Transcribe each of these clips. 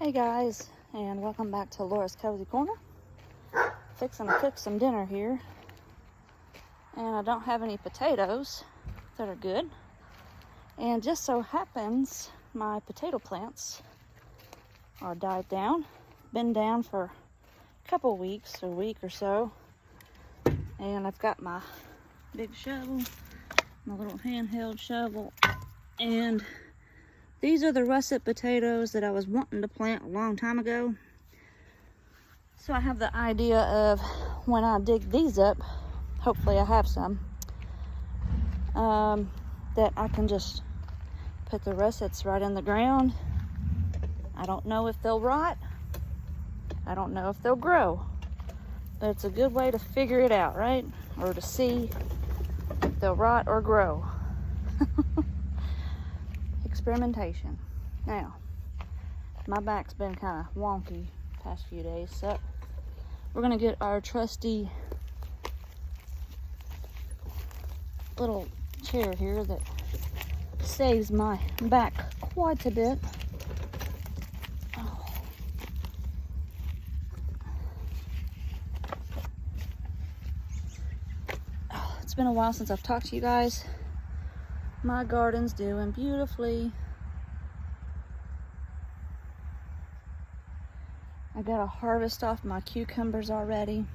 Hey guys, and welcome back to Laura's Cozy Corner. Fixing to cook some dinner here. And I don't have any potatoes that are good. And just so happens my potato plants are died down. Been down for a couple weeks, a week or so. And I've got my big shovel, my little handheld shovel, and these are the russet potatoes that I was wanting to plant a long time ago. So I have the idea of when I dig these up, hopefully I have some, that I can just put the russets right in the ground. I don't know if they'll rot. I don't know if they'll grow. But it's a good way to figure it out, right? Or to see if they'll rot or grow. Experimentation. Now, my back's been kind of wonky the past few days, so we're gonna get our trusty little chair here that saves my back quite a bit. Oh. It's been a while since I've talked to you guys. My garden's doing beautifully. I got a harvest off my cucumbers already.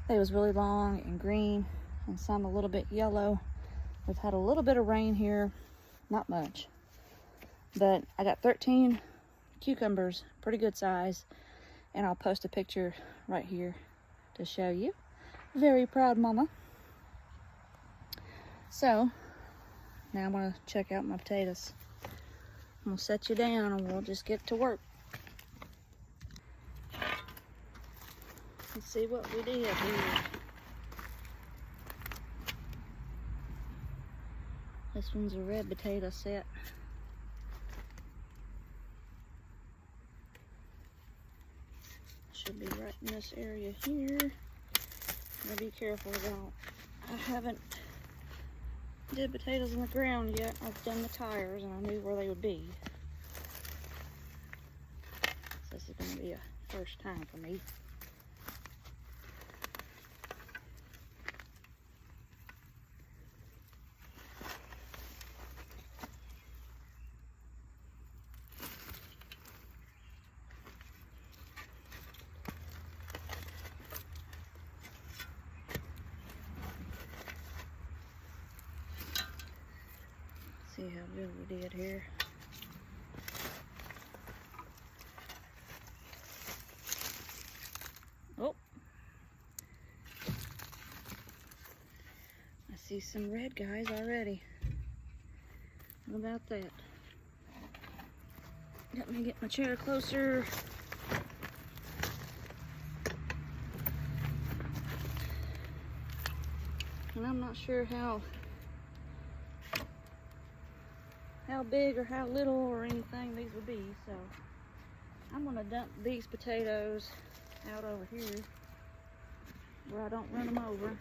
They was really long and green and some a little bit yellow. We've had a little bit of rain here, not much. But I got 13 cucumbers, pretty good size. And I'll post a picture right here to show you. Very proud mama. So, now I'm gonna check out my potatoes. I'm gonna set you down and we'll just get to work. Let's see what we did here. This one's a red potato set. Should be right in this area here. Gotta be careful about. I haven't did potatoes in the ground yet. I've done the tires and I knew where they would be. So this is going to be a first time for me. See how good we did here. Oh, I see some red guys already. What about that? Let me get my chair closer. And I'm not sure how big or how little or anything these would be, so I'm gonna dump these potatoes out over here where I don't run them over,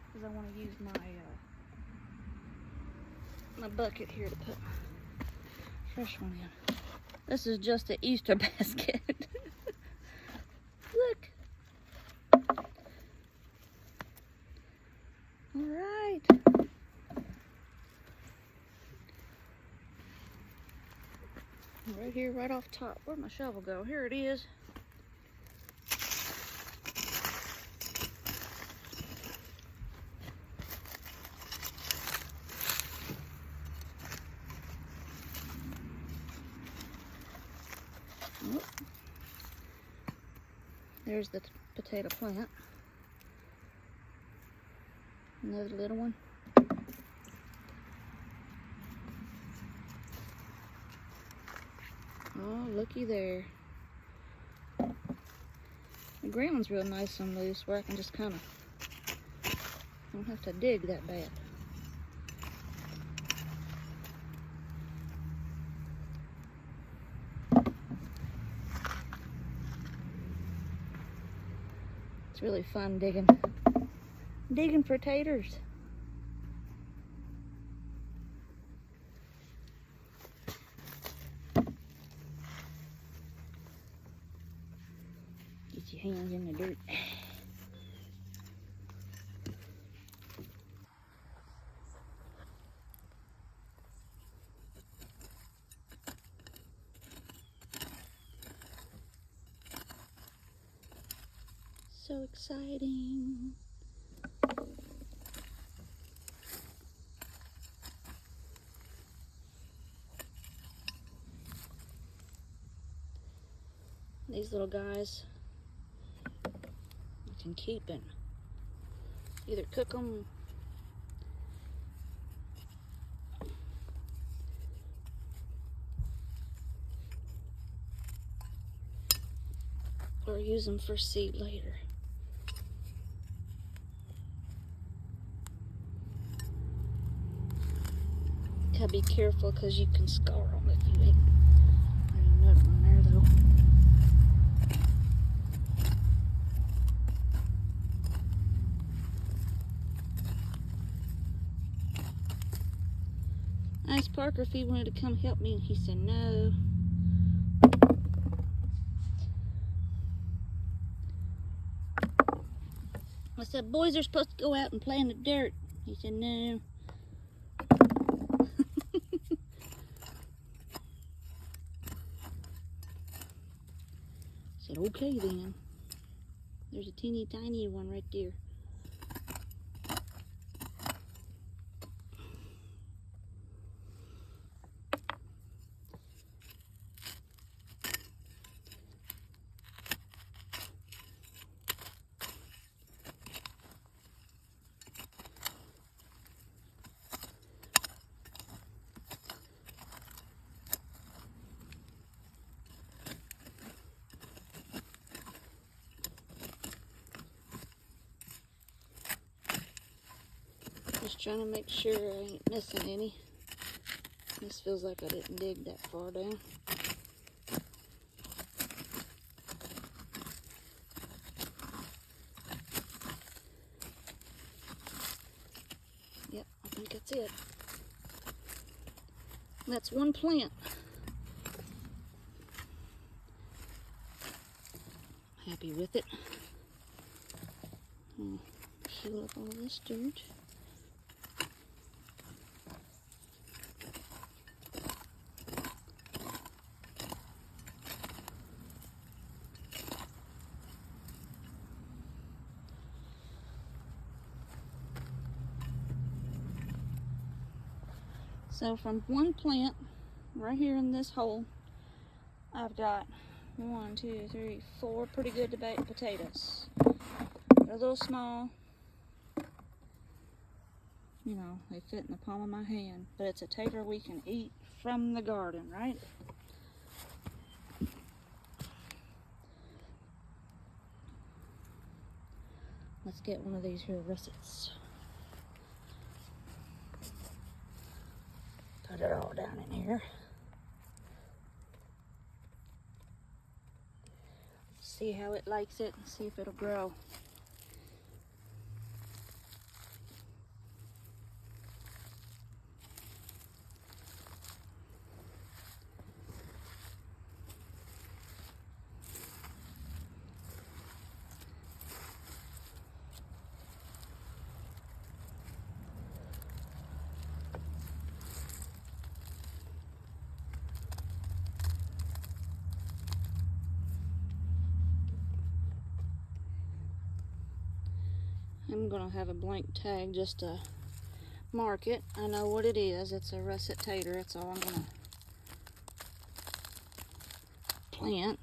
because I want to use my bucket here to put my fresh one in. This is just an Easter basket. Look. All right. Right here, right off top. Where'd my shovel go? Here it is. Oh. There's the potato plant. Another little one. Oh, looky there. The ground's real nice and loose where I can just kind of, don't have to dig that bad. It's really fun digging for taters. hands in the dirt. So exciting. These little guys, you can keep and either cook them or use them for seed later. Gotta be careful because you can scar them if you ain't already nut on there though. I asked Parker if he wanted to come help me, and he said no. I said, boys are supposed to go out and play in the dirt. He said no. I said, okay then. There's a teeny tiny one right there. Just trying to make sure I ain't missing any. This feels like I didn't dig that far down. Yep, I think that's it. That's one plant. Happy with it. Seal up all this dirt. So from one plant, right here in this hole, I've got 1, 2, 3, 4 pretty good baked potatoes. They're a little small. You know, they fit in the palm of my hand, but it's a tater we can eat from the garden, right? Let's get one of these here russets. Put it all down in here. See how it likes it and see if it'll grow. I'm gonna have a blank tag just to mark it. I know what it is. It's a russet tater. That's all I'm gonna plant.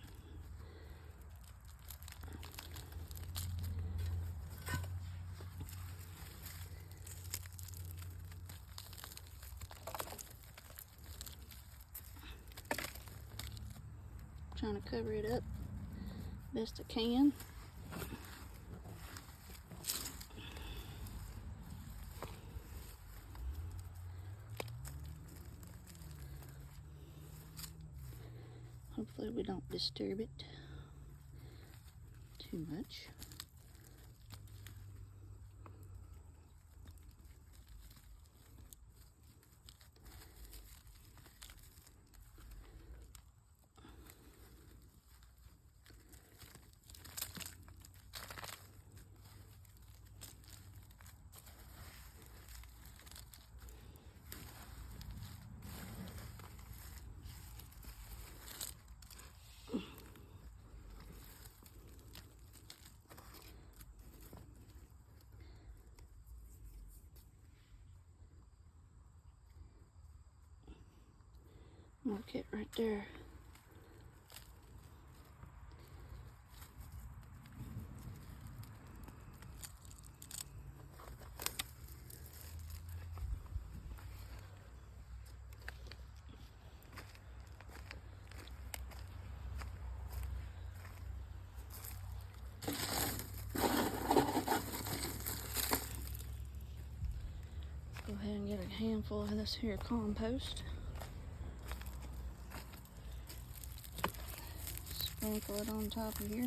Trying to cover it up best I can. Hopefully we don't disturb it too much. Mark it right there. Go ahead and get a handful of this here compost. Sprinkle it on top of here.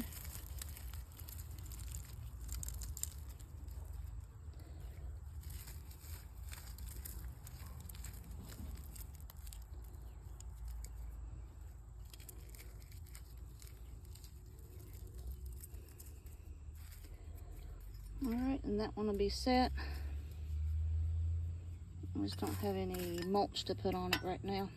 Alright, and that one will be set. I just don't have any mulch to put on it right now.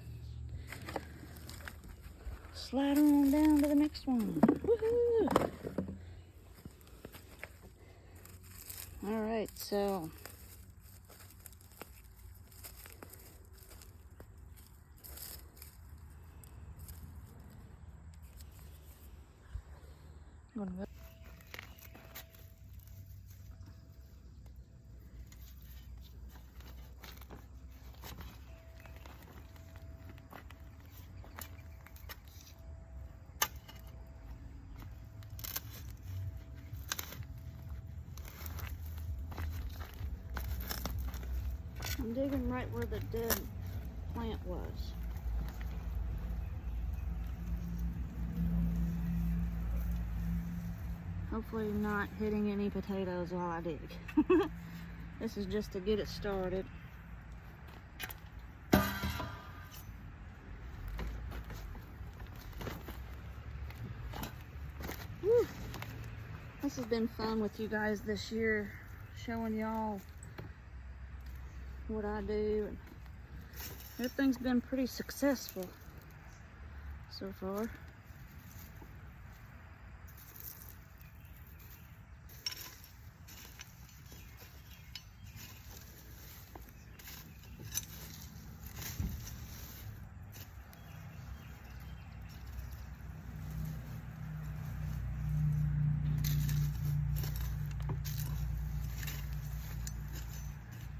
Slide on down to the next one. Woohoo! Alright, so I'm gonna go. I'm digging right where the dead plant was. Hopefully not hitting any potatoes while I dig. This is just to get it started. Woo. This has been fun with you guys this year, showing y'all what I do, and everything's been pretty successful so far.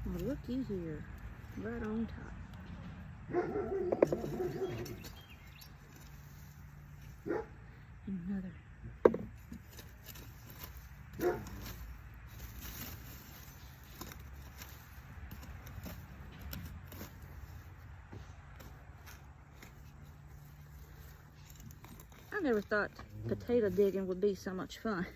Oh, looky here, right on top. Another. I never thought potato digging would be so much fun.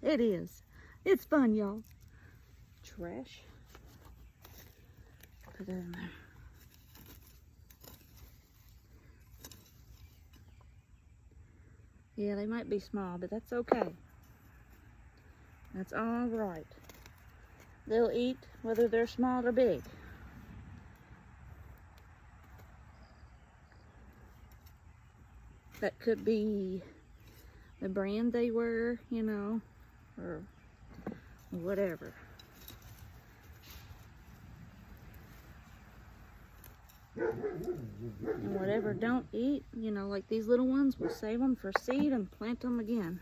It is. It's fun, y'all. Trash. Put that in there. Yeah, they might be small, but that's okay. That's all right. They'll eat whether they're small or big. That could be the brand they were, you know, or whatever. And whatever don't eat, you know, like these little ones, we'll save them for seed and plant them again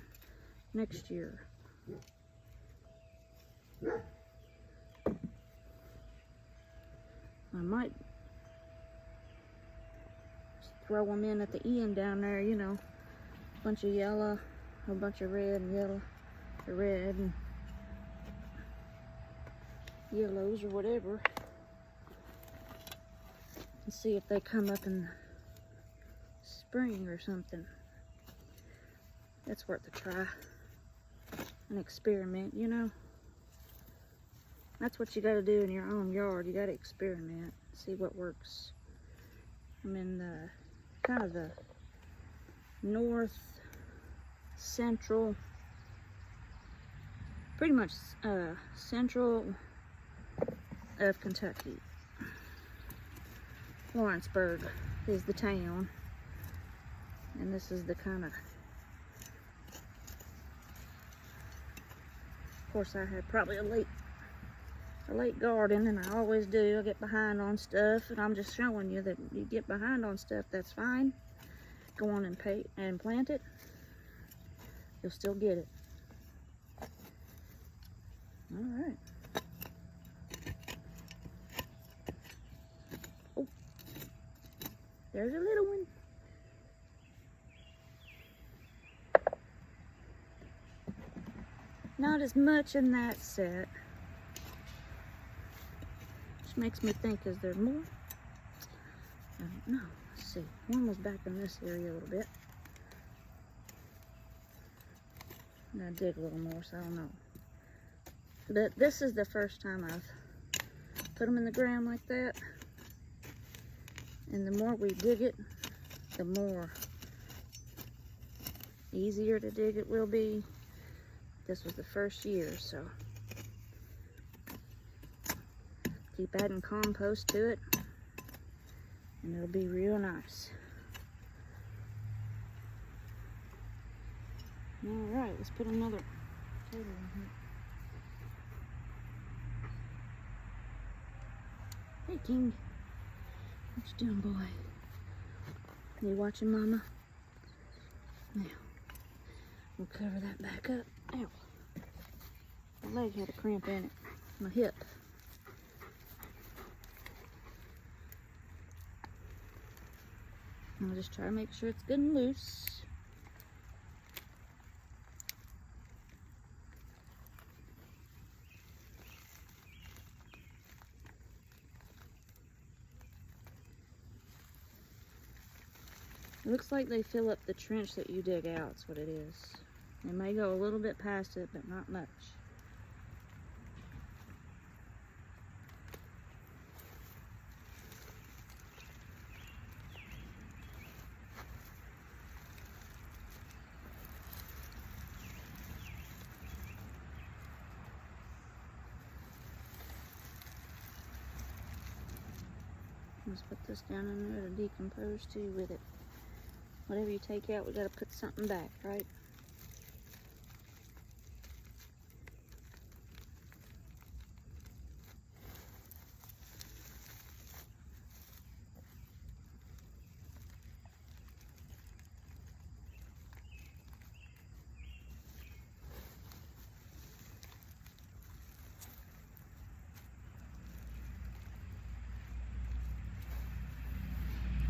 next year. I might throw them in at the end down there, you know, a bunch of yellow, a bunch of red and yellow, or red and yellows or whatever, and see if they come up in the spring or something. That's worth a try, an experiment, you know. That's what you got to do in your own yard. You got to experiment, see what works. I'm in the kind of the north central, pretty much central of Kentucky. Lawrenceburg is the town, and this is the kind of course I had probably a late I like garden, and I always do. I get behind on stuff, and I'm just showing you that you get behind on stuff, that's fine. Go on and plant it. You'll still get it. All right. Oh, there's a little one. Not as much in that set. Which makes me think, is there more? I don't know. Let's see. One was back in this area a little bit. I'm gonna dig a little more, so I don't know. But this is the first time I've put them in the ground like that. And the more we dig it, the more easier to dig it will be. This was the first year, so keep adding compost to it, and it'll be real nice. All right, let's put another potato in here. Hey, King. What you doing, boy? You watching, Mama? Now, we'll cover that back up. Ow. My leg had a cramp in it. My hip. I'll just try to make sure it's good and loose. It looks like they fill up the trench that you dig out, that's what it is. They may go a little bit past it, but not much. Let's put this down in there to decompose too with it. Whatever you take out, we gotta put something back, right?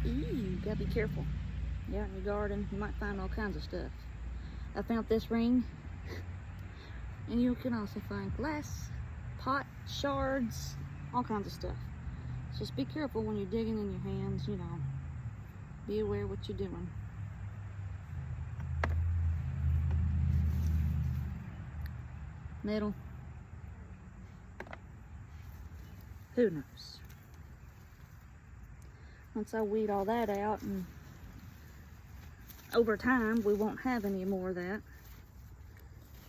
You gotta be careful. Yeah, in your garden, you might find all kinds of stuff. I found this ring, and you can also find glass, pot, shards, all kinds of stuff. Just be careful when you're digging in your hands, you know. Be aware what you're doing. Metal. Who knows? Once I weed all that out, and over time we won't have any more of that.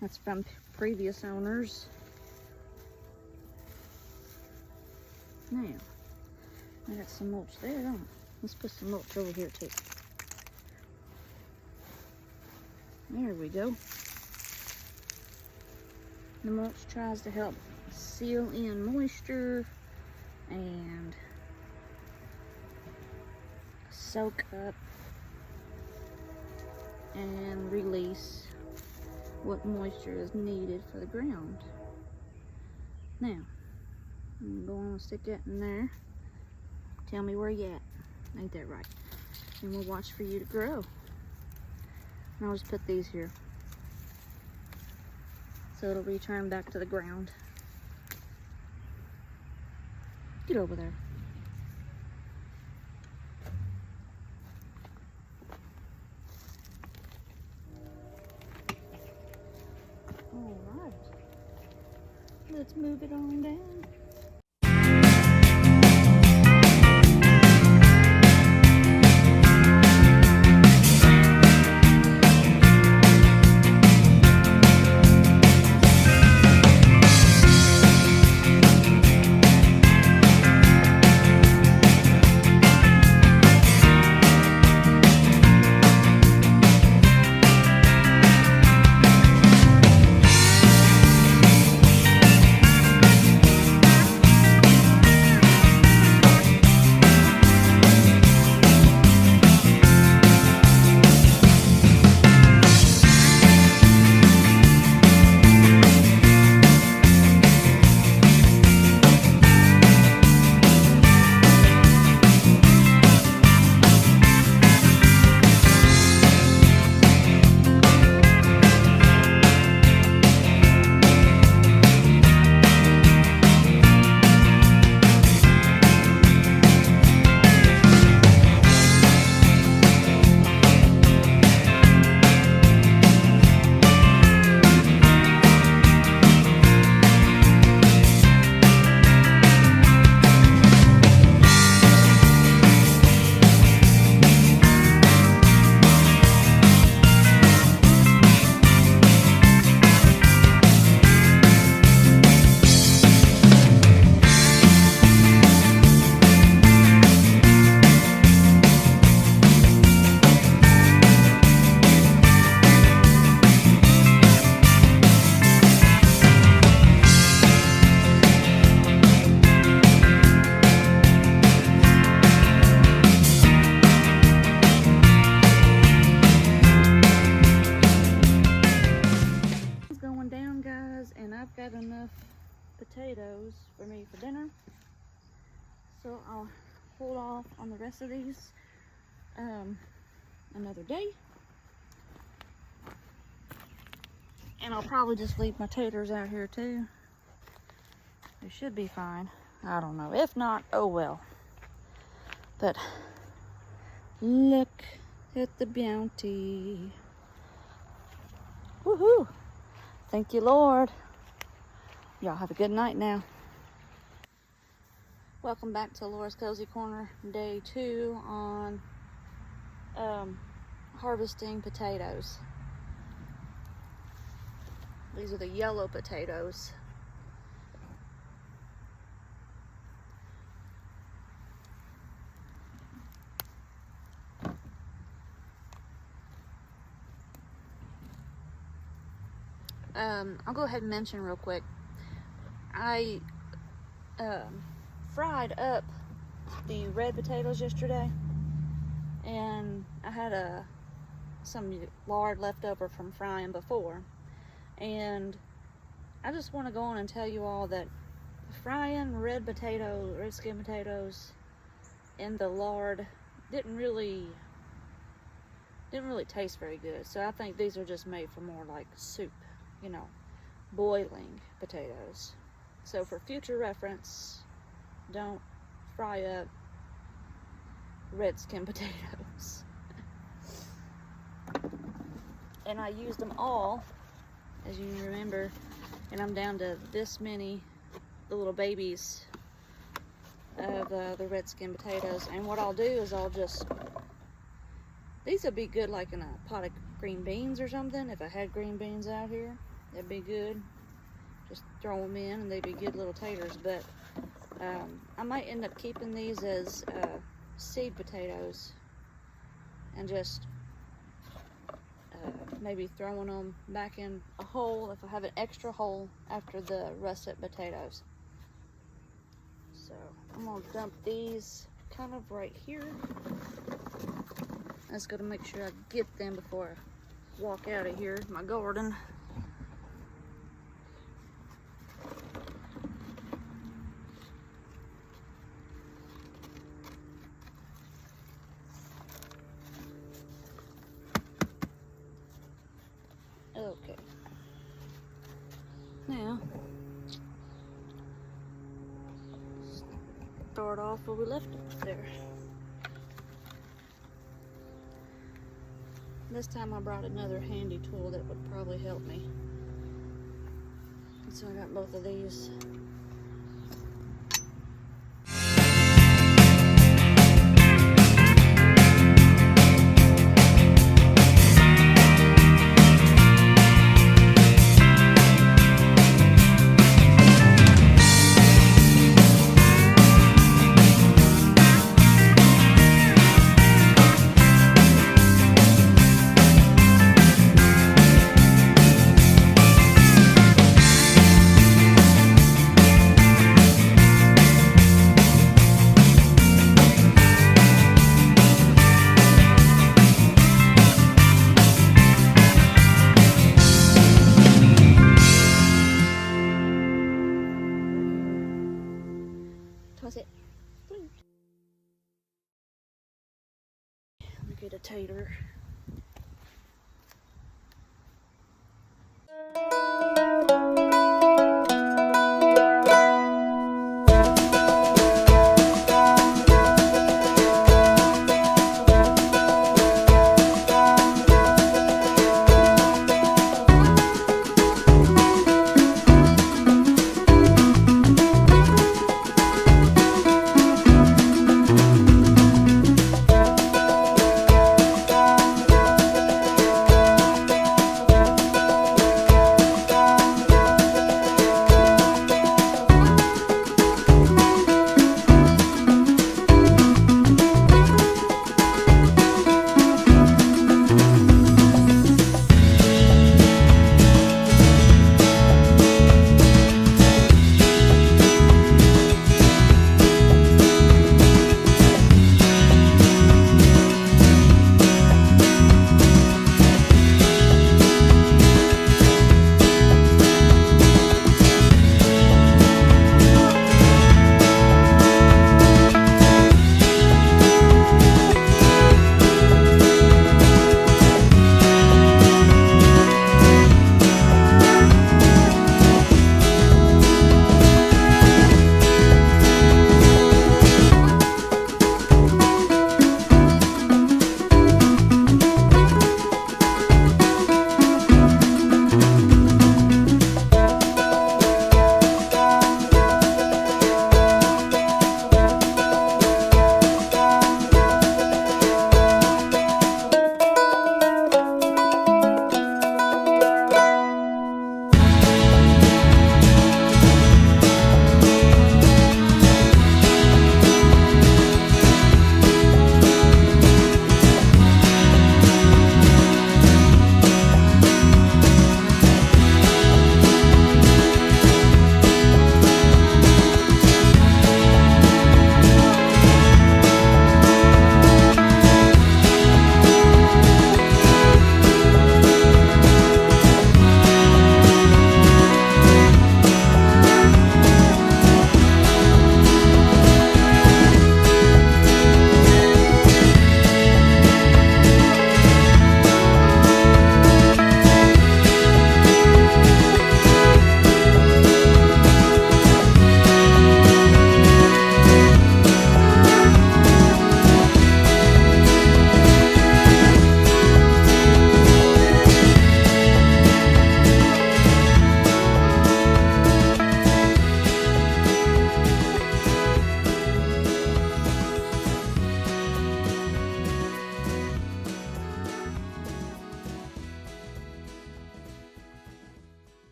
That's from previous owners. Now, I got some mulch there, don't I? Let's put some mulch over here too. There we go. The mulch tries to help seal in moisture and soak up and release what moisture is needed for the ground. Now, I'm going to stick that in there. Tell me where you at. Ain't that right? And we'll watch for you to grow. And I'll just put these here, so it'll return back to the ground. Get over there. All right. Let's move it on down. for me for dinner. So I'll hold off on the rest of these another day. And I'll probably just leave my taters out here too. They should be fine. I don't know. If not, oh well. But look at the bounty. Woohoo! Thank you, Lord. Y'all have a good night now. Welcome back to Laura's Cozy Corner, day 2 on harvesting potatoes. These are the yellow potatoes. I'll go ahead and mention real quick. I fried up the red potatoes yesterday, and I had some lard left over from frying before, and I just want to go on and tell you all that frying red skin potatoes in the lard didn't really taste very good. So I think these are just made for more like soup, you know, boiling potatoes. So for future reference, don't fry up red skin potatoes. And I used them all, as you remember, and I'm down to this many, the little babies of the red skin potatoes. And what I'll do is these would be good like in a pot of green beans or something. If I had green beans out here, that'd be good. Just throw them in and they'd be good little taters. But I might end up keeping these as seed potatoes and just maybe throwing them back in a hole if I have an extra hole after the russet potatoes. So I'm gonna dump these kind of right here. I just gotta make sure I get them before I walk out of here, my garden. Okay. Now, start off where we left it there. This time I brought another handy tool that would probably help me. And so I got both of these. Toss it. Get a tater.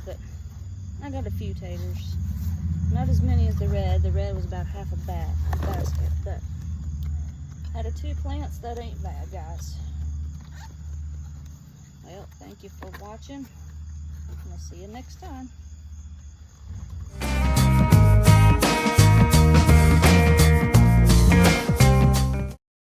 but I got a few taters. Not as many as the red. The red was about half a basket, but out of 2 plants, that ain't bad, guys. Well, thank you for watching. We'll see you next time.